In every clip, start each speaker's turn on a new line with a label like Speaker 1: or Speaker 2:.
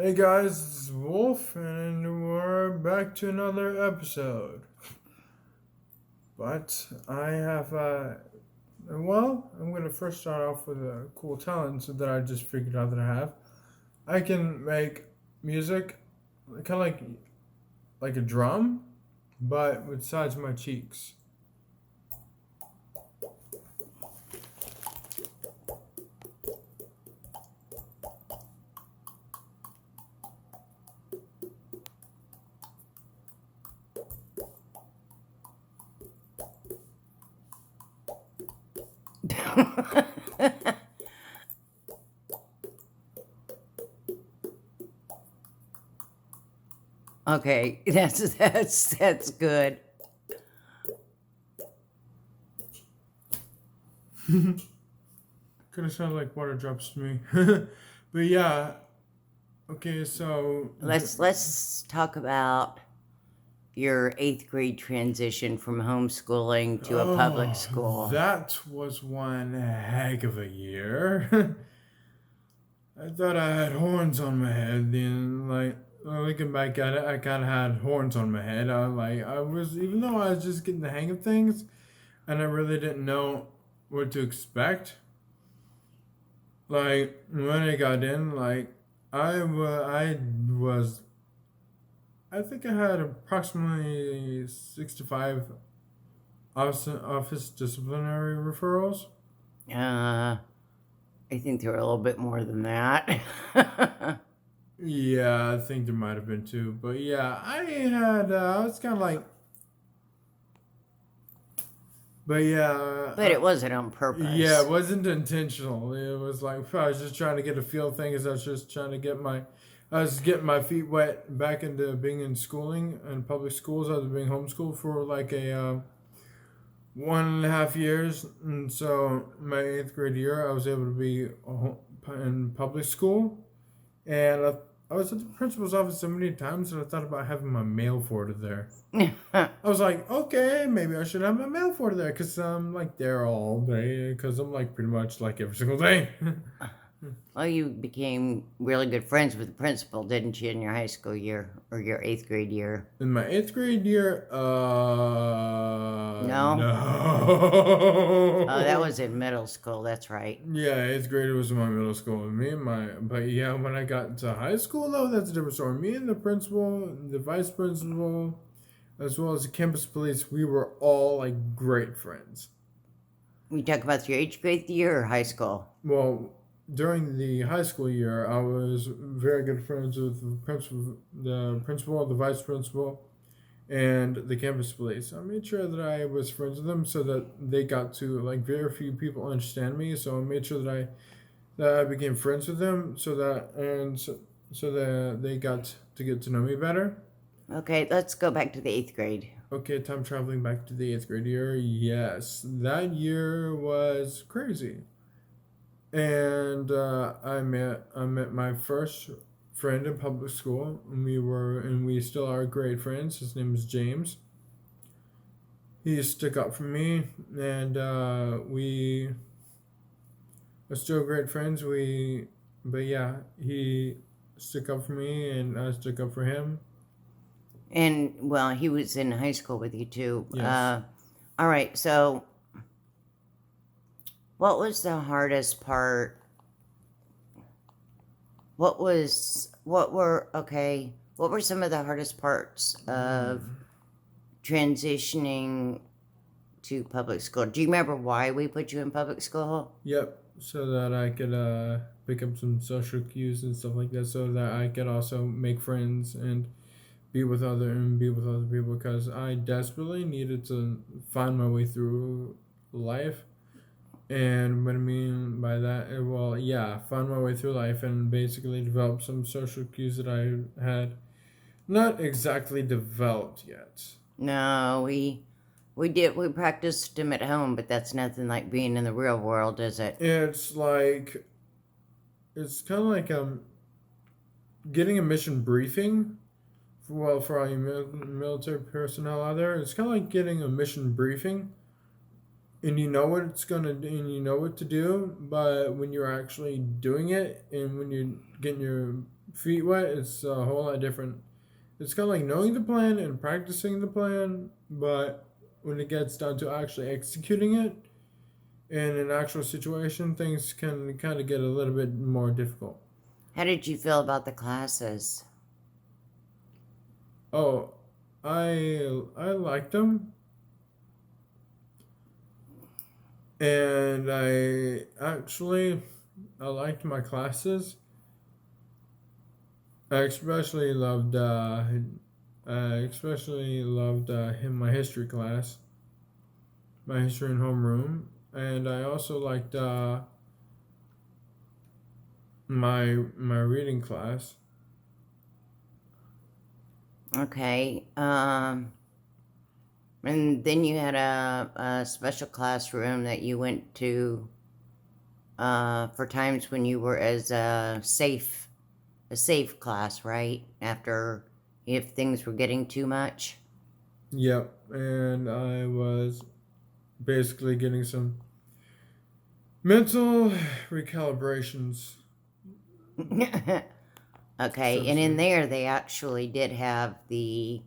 Speaker 1: Hey guys, it's Wolf, and we're back to another episode. But I have, I'm going to first start off with a cool talent that I just figured out that I have. I can make music kind of like a drum, but with sides of my cheeks.
Speaker 2: Okay, that's good.
Speaker 1: Kind of sound like water drops to me. But yeah, okay, so
Speaker 2: Let's talk about your 8th grade transition from homeschooling to a public school.
Speaker 1: that was one heck of a year. I thought I had horns on my head. Then, looking back at it, I kind of had horns on my head. Even though I was just getting the hang of things, and I really didn't know what to expect. Like when I got in, I think I had approximately 65 office disciplinary referrals.
Speaker 2: I think there were a little bit more than that.
Speaker 1: Yeah, I think there might have been two, but yeah, I was kind of like, but yeah,
Speaker 2: But it wasn't on purpose.
Speaker 1: yeah, it wasn't intentional. It was like I was just trying to get a feel of things. I was just trying to I was getting my feet wet back into being in schooling and public schools. I was being homeschooled for like a 1.5 years, and so my 8th grade year, I was able to be in public school, and I was at the principal's office so many times that I thought about having my mail forwarded there. I was like, okay, maybe I should have my mail forwarded there because I'm like there all day because I'm like pretty much like every single day.
Speaker 2: Well, you became really good friends with the principal, didn't you, in your high school year or your 8th grade year?
Speaker 1: In my 8th grade year,
Speaker 2: No?
Speaker 1: no.
Speaker 2: Oh, that was in middle school, that's right.
Speaker 1: Yeah, 8th grade was my middle school. But yeah, when I got to high school though, that's a different story. Me and the principal, the vice principal, as well as the campus police, we were all like great friends.
Speaker 2: We talk about your 8th grade year or high school?
Speaker 1: Well, during the high school year, I was very good friends with the principal, the vice principal, and the campus police. I made sure that I was friends with them so that they got to like very few people understand me. So I made sure that I became friends with them so that they got to get to know me better.
Speaker 2: Okay, let's go back to the 8th grade.
Speaker 1: Okay, time traveling back to the 8th grade year. Yes, that year was crazy, and I met my first friend in public school, and we still are great friends. His name is James. He stuck up for me, and we are still great friends. But yeah, he stuck up for me, and I stuck up for him.
Speaker 2: And, well, he was in high school with you, too.
Speaker 1: Yes.
Speaker 2: All right, so what was the hardest part? What were some of the hardest parts of transitioning to public school? Do you remember why we put you in public school?
Speaker 1: Yep, so that I could pick up some social cues and stuff like that, so that I could also make friends and be with other people, because I desperately needed to find my way through life. And what I mean by that, find my way through life and basically develop some social cues that I had not exactly developed yet.
Speaker 2: No, we practiced them at home, but that's nothing like being in the real world, is it?
Speaker 1: It's kind of like getting a mission briefing. Well, for all you military personnel out there, it's kind of like getting a mission briefing, and you know what it's gonna do, and you know what to do. But when you're actually doing it, and when you're getting your feet wet, it's a whole lot different. It's kind of like knowing the plan and practicing the plan, but when it gets down to actually executing it in an actual situation, things can kind of get a little bit more difficult.
Speaker 2: How did you feel about the classes?
Speaker 1: Oh, I liked them, and I liked my classes. I especially loved my history class, my history and homeroom, and I also liked my reading class.
Speaker 2: Okay. And then you had a special classroom that you went to for times when you were as a safe class, right? After if things were getting too much.
Speaker 1: Yep, and I was basically getting some mental recalibrations.
Speaker 2: Okay, and in there they actually did have the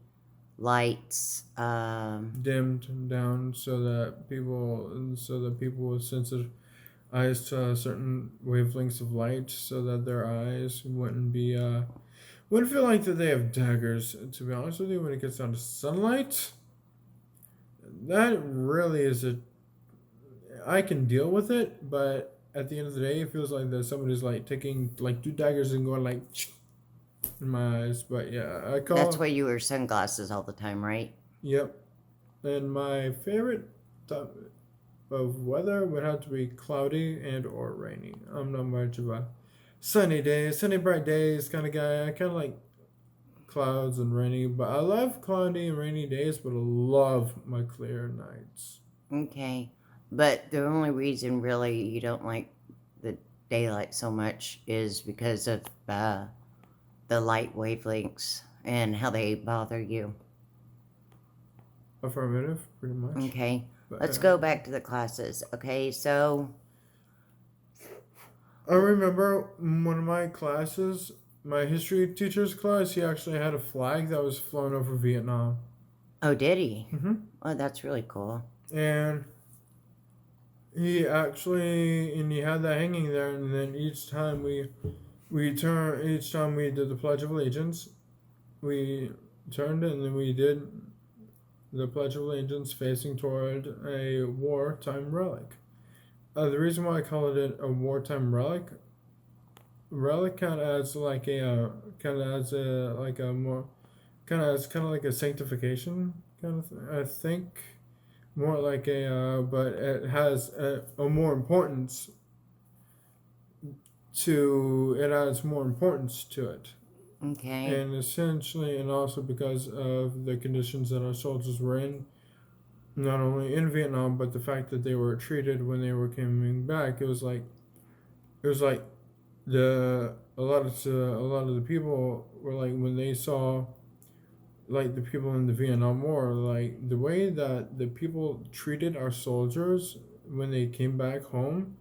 Speaker 2: lights.
Speaker 1: Dimmed down so that people with sensitive eyes to certain wavelengths of light, so that their eyes wouldn't feel like that they have daggers. To be honest with you, when it gets down to sunlight, that really is a I can deal with it, but at the end of the day, it feels like that somebody's like taking like two daggers and going like in my eyes. But yeah,
Speaker 2: That's why you wear sunglasses all the time, right?
Speaker 1: Yep. And my favorite type of weather would have to be cloudy and or rainy. I'm not much of a sunny bright days kind of guy. I kind of like clouds and rainy, but I love cloudy and rainy days, but I love my clear nights.
Speaker 2: Okay. But the only reason really you don't like the daylight so much is because of the light wavelengths and how they bother you.
Speaker 1: Affirmative, pretty much.
Speaker 2: Okay.
Speaker 1: But,
Speaker 2: Let's go back to the classes. Okay, so
Speaker 1: I remember one of my classes, my history teacher's class, he actually had a flag that was flown over Vietnam.
Speaker 2: oh, did he?
Speaker 1: Mm-hmm.
Speaker 2: Oh, that's really cool.
Speaker 1: And he had that hanging there, and then each time we did the Pledge of Allegiance, we turned and then we did the Pledge of Allegiance facing toward a wartime relic. The reason why I call it a wartime relic kind of adds like a kind of adds a like a more kind of adds kind of like a sanctification kind of thing, I think more like but it has a more importance it adds more importance to it.
Speaker 2: Okay.
Speaker 1: And essentially, and also because of the conditions that our soldiers were in, not only in Vietnam, but the fact that they were treated when they were coming back, it was like a lot of the people were like when they saw like the people in the Vietnam War, like the way that the people treated our soldiers when they came back home,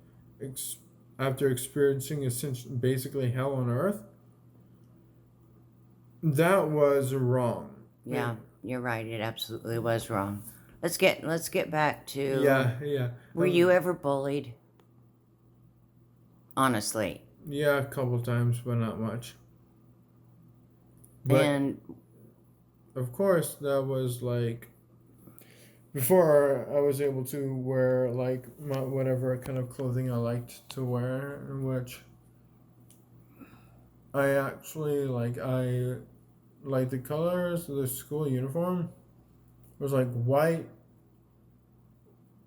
Speaker 1: after experiencing basically hell on earth, that was wrong.
Speaker 2: Yeah, you're right. It absolutely was wrong. Let's get back to.
Speaker 1: Yeah.
Speaker 2: Were you ever bullied? Honestly.
Speaker 1: Yeah, a couple times, but not much. But
Speaker 2: And
Speaker 1: of course, that was like before I was able to wear like whatever kind of clothing I liked to wear, which I like the colors of the school uniform was like white.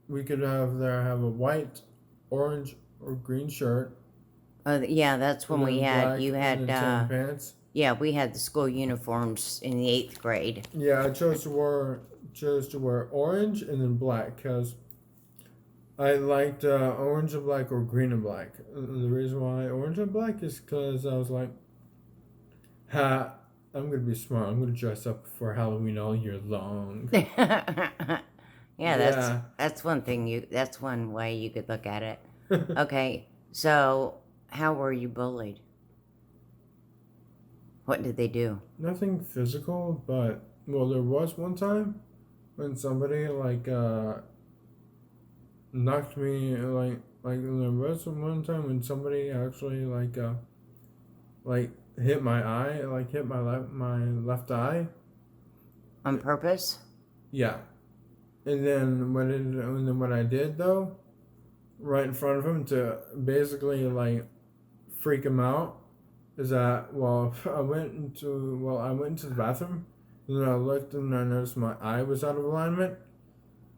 Speaker 1: We could have a white, orange, or green shirt.
Speaker 2: yeah, that's when we had you had
Speaker 1: tan pants.
Speaker 2: yeah, we had the school uniforms in the 8th grade.
Speaker 1: Yeah, I chose to wear orange and then black because I liked orange and black or green and black. The reason why orange and black is because I was like, I'm gonna be smart. I'm gonna dress up for Halloween all year long.
Speaker 2: Yeah, that's one thing that's one way you could look at it. Okay, so how were you bullied? What did they do?
Speaker 1: Nothing physical, but well, there was one time when somebody knocked me there was one time when somebody actually like hit my eye, like hit my left eye.
Speaker 2: On purpose?
Speaker 1: Yeah, and then what I did though, right in front of him to basically like freak him out, is that I went into the bathroom, and then I looked and I noticed my eye was out of alignment.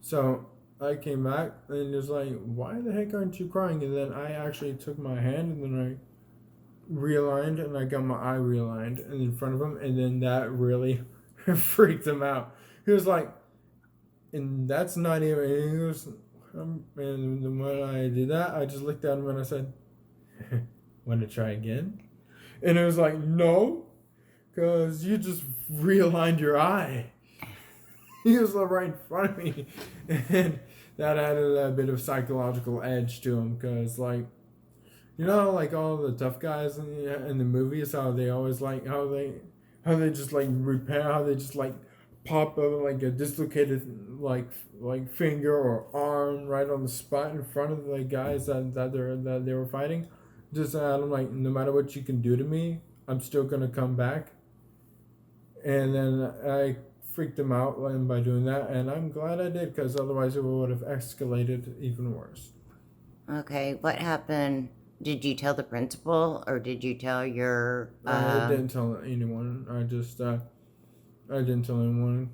Speaker 1: So I came back and he was like, "Why the heck aren't you crying?" And then I actually took my hand and then I realigned and I got my eye realigned in front of him, and then that really freaked him out. He was like, and that's not even. And he was, and then when I did that, I just looked at him and I said, "Want to try again?" And it was like, "No, because you just realigned your eye." He was right in front of me, and that added a bit of psychological edge to him, because like all the tough guys in the movies, how they always like how they just like repair, how they just like pop up like a dislocated like finger or arm right on the spot in front of the guys that they were fighting. Just I'm like, no matter what you can do to me, I'm still gonna come back. And then I freaked him out by doing that, and I'm glad I did, because otherwise it would have escalated even worse.
Speaker 2: Okay, what happened? Did you tell the principal or did you tell your
Speaker 1: I didn't tell anyone. I didn't tell anyone.